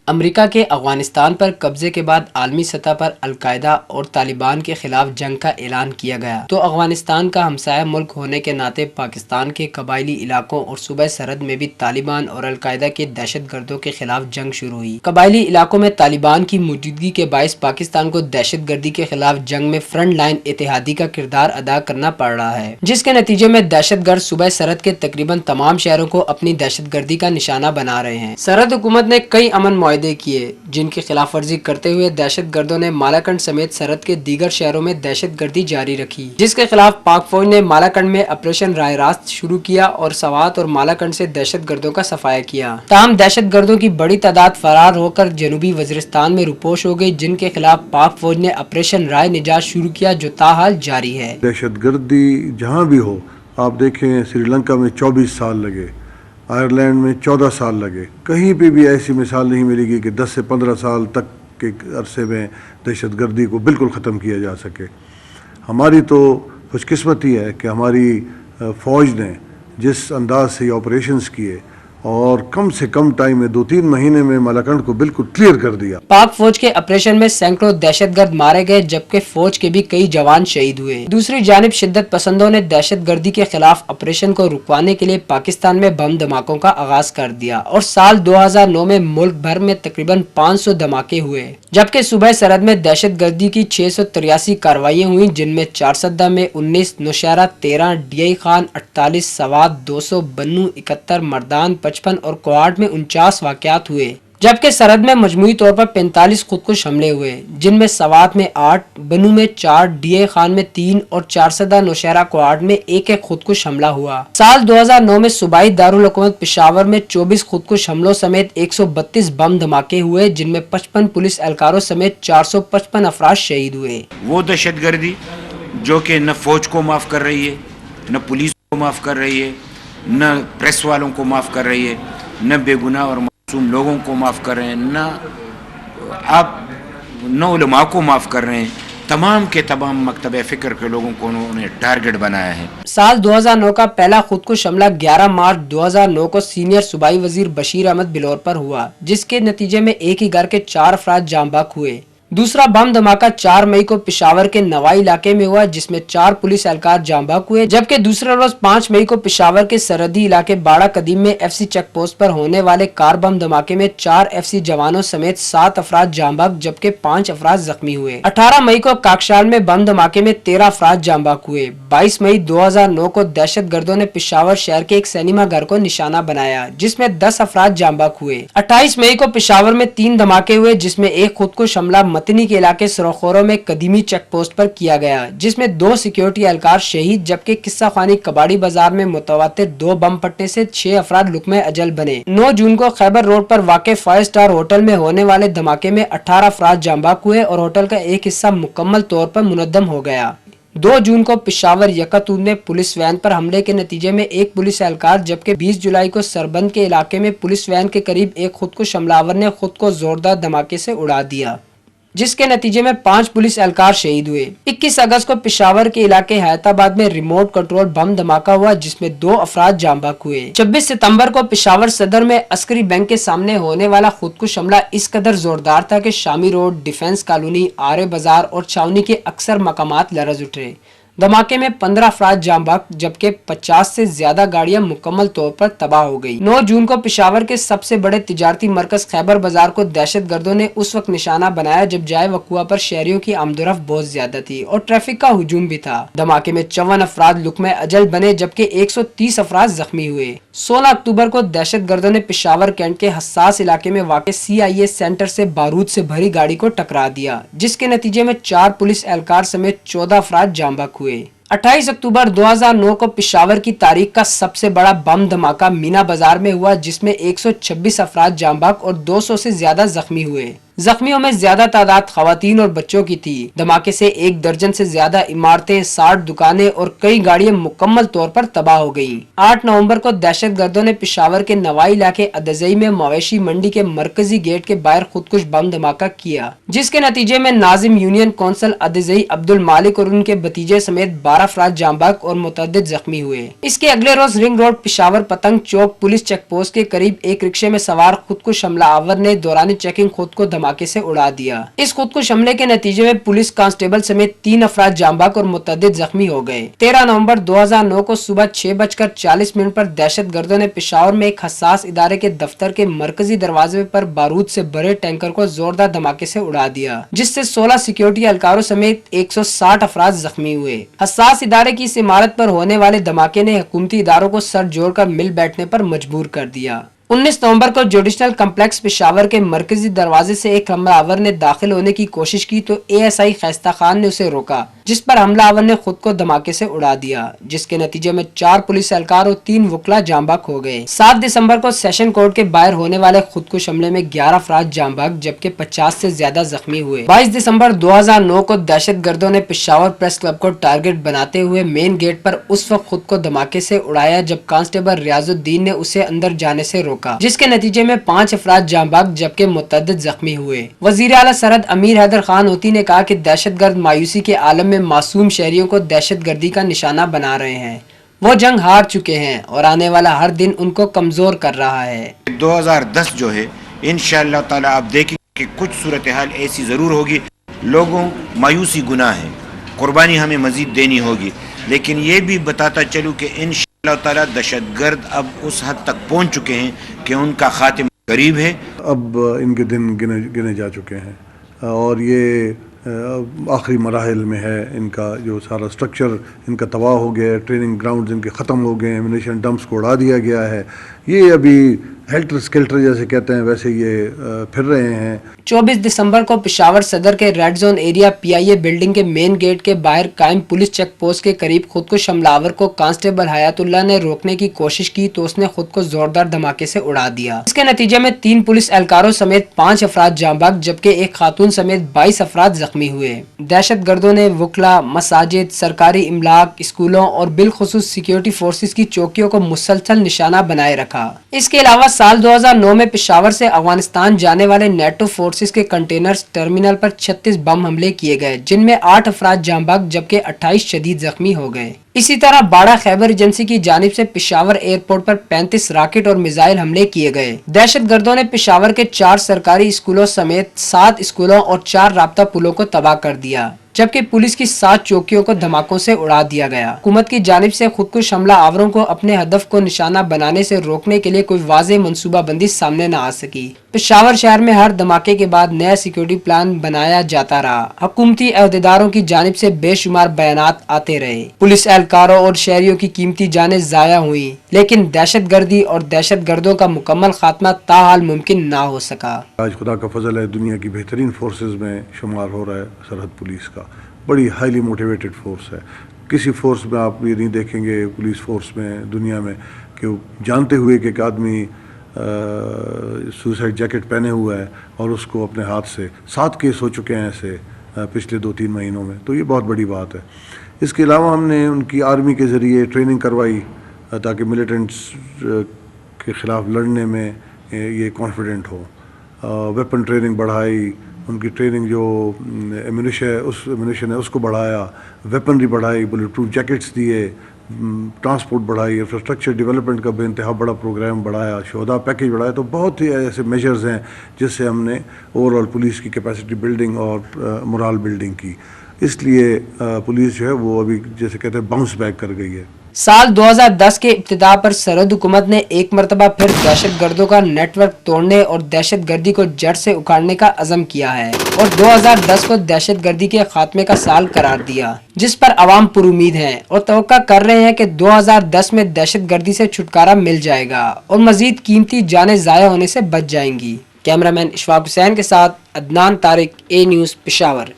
امریکہ کے افغانستان پر قبضے کے بعد عالمی سطح پر القاعدہ اور طالبان کے خلاف جنگ کا اعلان کیا گیا تو افغانستان کا ہمسایہ ملک ہونے کے ناطے پاکستان کے قبائلی علاقوں اور صوبہ سرحد میں بھی طالبان اور القاعدہ کے دہشت گردوں کے خلاف جنگ شروع ہوئی۔ قبائلی علاقوں میں طالبان کی موجودگی کے باعث پاکستان کو دہشت گردی کے خلاف جنگ میں فرنٹ لائن اتحادی کا کردار ادا کرنا پڑ رہا ہے، جس کے نتیجے میں دہشت گرد صوبہ سرحد کے تقریباً تمام شہروں کو اپنی دہشت گردی کا نشانہ بنا رہے ہیں۔ سرحد حکومت نے کئی امن معاہدے کیے جن کی خلاف ورزی کرتے ہوئے دہشت گردوں نے مالاکنڈ سمیت سرحد کے دیگر شہروں میں دہشت گردی جاری رکھی، جس کے خلاف پاک فوج نے مالاکنڈ میں آپریشن راہ راست شروع کیا اور سوات اور مالاکنڈ سے دہشت گردوں کا صفایا کیا۔ تاہم دہشت گردوں کی بڑی تعداد فرار ہو کر جنوبی وزیرستان میں روپوش ہو گئی، جن کے خلاف پاک فوج نے آپریشن راہ نجات شروع کیا جو تاحال جاری ہے۔ دہشت گردی جہاں بھی ہو، آپ دیکھیں سری لنکا میں 24 سال لگے، آئرلینڈ میں 14 سال لگے، کہیں پہ بھی ایسی مثال نہیں ملے گی کہ 10 سے 15 سال تک کے عرصے میں دہشت گردی کو بالکل ختم کیا جا سکے۔ ہماری تو خوش قسمتی ہے کہ ہماری فوج نے جس انداز سے یہ آپریشنز کیے اور کم سے کم ٹائم میں 2-3 مہینے میں مالاکنڈ کو بالکل کلیئر کر دیا۔ پاک فوج کے آپریشن میں سینکڑوں دہشت گرد مارے گئے جبکہ فوج کے بھی کئی جوان شہید ہوئے۔ دوسری جانب شدت پسندوں نے دہشت گردی کے خلاف آپریشن کو رکوانے کے لیے پاکستان میں بم دھماکوں کا آغاز کر دیا اور سال 2009 میں ملک بھر میں تقریباً 500 دھماکے ہوئے، جبکہ صوبہ سرحد میں دہشت گردی کی 683 کارروائیاں ہوئیں، جن میں چارسدہ میں 19، نوشہرہ 13، ڈی آئی خان 48، سوات 200، بنوں 71، مردان 55 اور کوہاٹ میں 49 واقعات ہوئے، جبکہ سرحد میں مجموعی طور پر 45 خودکش حملے ہوئے، جن میں سوات میں 8، بنوں میں 4، ڈی اے خان میں 3 اور چارسدہ نوشہرہ کوہاٹ میں ایک خودکش حملہ ہوا۔ سال 2009 میں صوبائی دارالحکومت پشاور میں 24 خودکش حملوں سمیت 132 بم دھماکے ہوئے، جن میں 55 پولیس اہلکاروں سمیت 455 افراد شہید ہوئے۔ وہ دہشت گردی جو کہ نہ فوج کو معاف کر رہی ہے، نہ پولیس کو معاف کر رہی ہے، نہ پریس والوں کو معاف کر رہی ہے، نہ بے گناہ اور معصوم لوگوں کو معاف کر رہے ہیں، نہ علماء کو معاف کر رہے ہیں، تمام کے تمام مکتب فکر کے لوگوں کو انہوں نے ٹارگٹ بنایا ہے۔ سال 2009 کا پہلا خودکش حملہ 11 مارچ 2009 کو سینئر صوبائی وزیر بشیر احمد بلور پر ہوا، جس کے نتیجے میں ایک ہی گھر کے 4 افراد جاں بحق ہوئے۔ دوسرا بم دھماکہ 4 مئی کو پشاور کے نوائی علاقے میں ہوا، جس میں 4 پولیس اہلکار جاں بحق ہوئے، جبکہ دوسرے روز 5 مئی کو پشاور کے سرحدی علاقے باڑہ قدیم میں ایف سی چیک پوسٹ پر ہونے والے کار بم دھماکے میں 4 ایف سی جوانوں سمیت 7 افراد جاں بحق جبکہ 5 افراد زخمی ہوئے۔ 18 مئی کو کاکشال میں بم دھماکے میں 13 افراد جاں بحق ہوئے۔ 22 مئی 2009 کو دہشت گردوں نے پشاور شہر کے ایک سینما گھر کو نشانہ بنایا، جس میں 10 افراد جاں بحق ہوئے۔ 28 مئی کو پشاور میں 3 دھماکے ہوئے، جس میں ایک خودکش حملہ متنی کے علاقے سروخوروں میں قدیمی چیک پوسٹ پر کیا گیا، جس میں 2 سیکیورٹی اہلکار شہید جبکہ قصہ خوانی کباڑی بازار میں متواتر 2 بم پھٹنے سے 6 افراد لقمہ اجل بنے۔ 9 جون کو خیبر روڈ پر واقع 5 اسٹار ہوٹل میں ہونے والے دھماکے میں 18 افراد جاں بحق ہوئے اور ہوٹل کا ایک حصہ مکمل طور پر منہدم ہو گیا۔ 2 جون کو پشاور یکاتون میں پولیس وین پر حملے کے نتیجے میں ایک پولیس اہلکار جبکہ 20 جولائی کو سربند کے علاقے میں پولیس وین کے قریب ایک خودکش حملہ آور نے خود کو زوردار دھماکے سے اڑا دیا، جس کے نتیجے میں 5 پولیس اہلکار شہید ہوئے۔ 21 اگست کو پشاور کے علاقے حیات آباد میں ریموٹ کنٹرول بم دھماکہ ہوا، جس میں 2 افراد جاں بحق ہوئے۔ 26 ستمبر کو پشاور صدر میں عسکری بینک کے سامنے ہونے والا خودکش حملہ اس قدر زوردار تھا کہ شامی روڈ، ڈیفنس کالونی، آرے بازار اور چھاونی کے اکثر مقامات لرز اٹھے۔ دھماکے میں 15 افراد جاں بحق جبکہ 50 سے زیادہ گاڑیاں مکمل طور پر تباہ ہو گئی۔ 9 جون کو پشاور کے سب سے بڑے تجارتی مرکز خیبر بازار کو دہشت گردوں نے اس وقت نشانہ بنایا جب جائے وقوع پر شہریوں کی آمد و رفت بہت زیادہ تھی اور ٹریفک کا ہجوم بھی تھا۔ دھماکے میں 54 افراد لقمہ اجل بنے جبکہ 130 افراد زخمی ہوئے۔ 16 اکتوبر کو دہشت گردوں نے پشاور کینٹ کے حساس علاقے میں واقع سی آئی اے سینٹر سے بارود سے بھری گاڑی کو ٹکرا دیا، جس کے نتیجے میں 4 پولیس اہلکار سمیت 14 افراد جاں بحق ہوئے۔ 28 اکتوبر 2009 کو پشاور کی تاریخ کا سب سے بڑا بم دھماکہ مینا بازار میں ہوا، جس میں 126 افراد جاں بحق اور 200 سے زیادہ زخمی ہوئے۔ जख्मियों में ज्यादा तादाद खवातीन और बच्चों की थी। धमाके से 1 दर्जन से ज्यादा इमारतें, 60 दुकानें और कई गाड़ियां मुकम्मल तौर पर तबाह हो गयी। 8 नवंबर को दहशतगर्दों ने पेशावर के नवाई इलाके अदजई में मवेशी मंडी के मरकजी गेट के बाहर खुदकुश बम धमाका किया, जिसके नतीजे में नाजिम यूनियन कौंसिल अदजई अब्दुल मालिक और उनके भतीजे समेत 12 अफराद जांबाक और मुतअद्दिद जख्मी हुए। इसके अगले रोज रिंग रोड पेशावर पतंग चौक पुलिस चेक पोस्ट के करीब एक रिक्शे में सवार खुदकुश हमला आवर ने दौरान चेकिंग खुद को धमाके से उड़ा दिया। इस खुदकुश हमले के नतीजे में पुलिस कांस्टेबल समेत 3 अफराद जांबाक और मुतअद्दिद जख्मी हो गए। 13 नवंबर 2009 को सुबह 6:40 पर दहशतगर्दों ने पेशावर में एक हसास इदारे के दफ्तर के मरकजी दरवाजे पर बारूद से भरे टैंकर को जोरदार धमाके से उड़ा दिया, जिससे 16 सिक्योरिटी एहलकारों समेत 160 अफराद जख्मी हुए। हसास इदारे की इस इमारत पर होने वाले धमाके ने हुकूमती इदारों को सर जोड़कर मिल बैठने पर मजबूर कर दिया। 19 नवंबर को जुडिशनल कम्प्लेक्स पेशावर के मरकजी दरवाजे से एक हमलावर ने दाखिल होने की कोशिश की तो ASI खैस्ता खान ने उसे रोका, जिस पर हमलावर ने खुद को धमाके से उड़ा दिया, जिसके नतीजे में 4 पुलिस एहलकार और 3 वकला जांबाक हो गए। 7 दिसंबर को सेशन कोर्ट के बाहर होने वाले खुदकुश हमले में 11 अफराद जांबाक जबकि 50 से ज्यादा जख्मी हुए। 22 दिसंबर 2009 को दहशतगर्दों ने पेशावर प्रेस क्लब को टारगेट बनाते हुए मेन गेट पर उस वक्त खुद को धमाके से उड़ाया जब कांस्टेबल रियाजुद्दीन ने उसे अंदर जाने से रोका, जिसके नतीजे में 5 अफराद जांबाक जबकि मुतअद्दिद जख्मी हुए। वजीर आला सरहद अमीर हैदर खान होती ने कहा कि दहशतगर्द मायूसी के आलम में मासूम शहरियों को दहशतगर्दी का निशाना बना रहे हैं। वो जंग हार चुके हैं और आने वाला हर दिन उनको कमजोर कर रहा है। 2010 जो है इंशाअल्लाह ताला आप देखेंगे कि कुछ सूरत हाल ऐसी जरूर होगी। लोगों मायूसी गुनाह है, कुर्बानी हमें मजीद देनी होगी, लेकिन ये भी बताता चलूँ कि इंशाअल्लाह ताला दहशतगर्द अब उस हद तक पहुँच चुके हैं कि उनका खात्मा करीब है। अब इनके दिन गिने जा चुके हैं और ये आखिरी मराहिल में है। इनका जो सारा स्ट्रक्चर इनका तबाह हो गया है, ट्रेनिंग ग्राउंड्स इनके ख़त्म हो गए हैं, एमिनेशन डंप्स को उड़ा दिया गया है। ये अभी हेल्टर स्केल्टर जैसे कहते हैं वैसे ये फिर रहे हैं। 24 दिसंबर को पेशावर सदर के red zone area PIA building के मेन गेट के बाहर कायम पुलिस चेक पोस्ट के करीब खुदकुश हमलावर को कांस्टेबल हयातुल्लाह ने रोकने की कोशिश की तो उसने खुद को जोरदार धमाके से उड़ा दिया। इसके नतीजे में 3 पुलिस एहलकारों समेत 5 अफराद जांबाक जबकि एक खातून समेत 22 अफराद जख्मी हुए। दहशतगर्दों ने वकला, मसाजिद, सरकारी इमलाक, स्कूलों और बिलखुसूस सिक्योरिटी फोर्सेस की चौकियों को मुसलसल निशाना बनाए रखा। इसके अलावा साल 2009 में पेशावर से अफगानिस्तान जाने वाले नेटो फोर्सेस के कंटेनर्स टर्मिनल पर 36 बम हमले किए गए, जिनमें 8 अफराद जांबाक जबकि 28 शदीद जख्मी हो गए। इसी तरह बाड़ा खैबर एजेंसी की जानिब से पेशावर एयरपोर्ट पर 35 रॉकेट और मिसाइल हमले किए गए। दहशतगर्दों ने पेशावर के 4 सरकारी स्कूलों समेत 7 स्कूलों और 4 राब्ता पुलों को तबाह कर दिया, जबकि पुलिस की 7 चौकियों को धमाकों से उड़ा दिया गया। हुकूमत की जानिब से खुदकुश हमला आवरों को अपने हदफ को निशाना बनाने से रोकने के लिए कोई वाज़ेह मंसूबा बंदी सामने न आ सकी। पेशावर शहर में हर धमाके के बाद नया सिक्योरिटी प्लान बनाया जाता रहा। हुकूमती अहदेदारों की जानिब से बेशुमार बयानात आते रहे। पुलिस एहलकारों और शहरियों की कीमती जानें ज़ाया हुई, लेकिन दहशतगर्दी और दहशतगर्दों का मुकम्मल खात्मा ताहाल मुमकिन ना हो सका। आज खुदा का फजल है, दुनिया की बेहतरीन फोर्सेस में शुमार हो रहा है सरहद पुलिस का। बड़ी हाईली मोटिवेटेड फोर्स है। किसी फोर्स में आप ये नहीं देखेंगे पुलिस फोर्स में दुनिया में कि जानते हुए कि एक आदमी सुसाइड जैकेट पहने हुआ है और उसको अपने हाथ से 7 केस हो चुके हैं ऐसे पिछले 2-3 महीनों में, तो ये बहुत बड़ी बात है। इसके अलावा हमने उनकी आर्मी के ज़रिए ट्रेनिंग करवाई ताकि मिलिटेंट्स के ख़िलाफ़ लड़ने में ये कॉन्फिडेंट हो। वेपन ट्रेनिंग बढ़ाई, उनकी ट्रेनिंग जो एम्यूनिशन है उसको बढ़ाया, वेपनरी बढ़ाई, बुलेट प्रूफ जैकेट्स दिए, ट्रांसपोर्ट बढ़ाई, इंफ्रास्ट्रक्चर डेवलपमेंट का बेइंतहा बड़ा प्रोग्राम बढ़ाया, शोधा पैकेज बढ़ाया। तो बहुत ही ऐसे मेजर्स हैं जिससे हमने ओवरऑल पुलिस की कैपेसिटी बिल्डिंग और मोरल बिल्डिंग की। इसलिए पुलिस जो है वो अभी जैसे कहते हैं बाउंस बैक कर गई है। साल 2010 के इब्तिदा पर सरहद हुकूमत ने एक मरतबा फिर दहशतगर्दों का नेटवर्क तोड़ने और दहशतगर्दी को जड़ से उखाड़ने का अज़म किया है और 2010 को दहशतगर्दी के खात्मे का साल करार दिया, जिस पर अवाम पुरुमीद हैं और तवक्का कर रहे हैं कि 2010 में दहशतगर्दी से छुटकारा मिल जाएगा और मजीद कीमती जानें ज़ाया होने से बच जाएंगी। कैमरामैन इशफाक हुसैन के साथ अदनान तारिक, A न्यूज़ पेशावर।